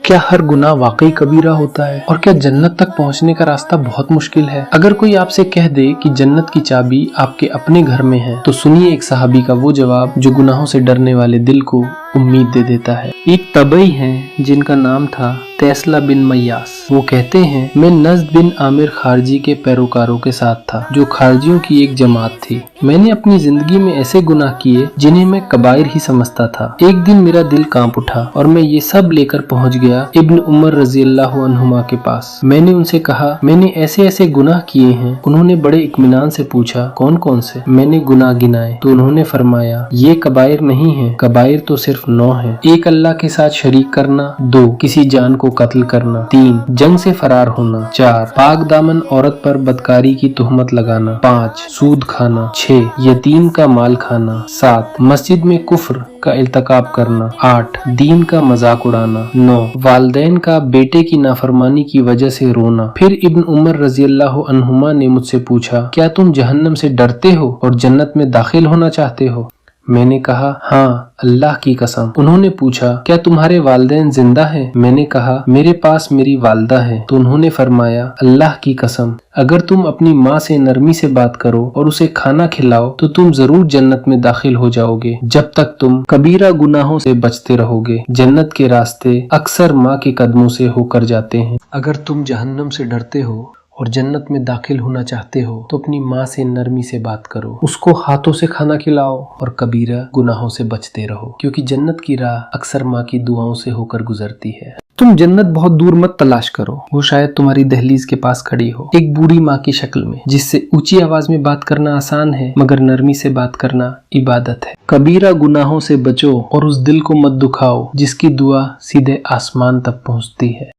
क्या हर गुनाह वाकई कबीरा होता है? और क्या जन्नत तक पहुंचने का रास्ता बहुत मुश्किल है? अगर कोई आपसे कह दे कि जन्नत की चाबी आपके अपने घर में है, तो सुनिए एक सहाबी का वो जवाब जो गुनाहों से डरने वाले दिल को उम्मीद दे देता है। एक तबई हैं जिनका नाम था तैसला बिन मयास। वो कहते हैं, मैं नज़्द बिन आमिर खारजी के पैरोकारों के साथ था, जो खारजियों की एक जमात थी। मैंने अपनी जिंदगी में ऐसे गुनाह किए जिन्हें मैं कबायर ही समझता था। एक दिन मेरा दिल कांप उठा और मैं ये सब लेकर पहुंच गया इब्न उमर रज़ियल्लाहु अन्हुमा के पास। मैंने उनसे कहा, मैंने ऐसे ऐसे गुनाह किए हैं। उन्होंने बड़े इत्मीनान से पूछा, कौन कौन से? मैंने गुनाह गिनाए तो उन्होंने फरमाया, ये कबायर नहीं है, कबायर तो सिर्फ 9 है। 1 अल्लाह के साथ शरीक करना, 2 किसी जान को कत्ल करना, 3 जंग से फरार होना, 4 पाक दामन औरत पर बदकारी की तुहमत लगाना, 5 सूद खाना, 6 यतीम का माल खाना, 7 मस्जिद में कुफ्र का इल्तकाब करना, 8 दीन का मजाक उड़ाना, 9 वालिदैन का बेटे की नाफरमानी की वजह से रोना। फिर इब्न उमर रज़ियल्लाहु अन्हुमा ने मुझसे पूछा, क्या तुम जहन्नम से डरते हो और जन्नत में दाखिल होना चाहते हो? मैंने कहा, हाँ अल्लाह की कसम। उन्होंने पूछा, क्या तुम्हारे वालिदैन जिंदा हैं? मैंने कहा, मेरे पास मेरी वालदा है। तो उन्होंने फरमाया, अल्लाह की कसम, अगर तुम अपनी माँ से नरमी से बात करो और उसे खाना खिलाओ तो तुम जरूर जन्नत में दाखिल हो जाओगे, जब तक तुम कबीरा गुनाहों से बचते रहोगे। जन्नत के रास्ते अक्सर माँ के कदमों से होकर जाते हैं। अगर तुम जहन्नम से डरते हो और जन्नत में दाखिल होना चाहते हो तो अपनी माँ से नरमी से बात करो, उसको हाथों से खाना खिलाओ और कबीरा गुनाहों से बचते रहो, क्योंकि जन्नत की राह अक्सर माँ की दुआओं से होकर गुजरती है। तुम जन्नत बहुत दूर मत तलाश करो, वो शायद तुम्हारी दहलीज के पास खड़ी हो, एक बूढ़ी माँ की शक्ल में, जिससे ऊंची आवाज में बात करना आसान है मगर नरमी से बात करना इबादत है। कबीरा गुनाहों से बचो और उस दिल को मत दुखाओ जिसकी दुआ सीधे आसमान तक पहुँचती है।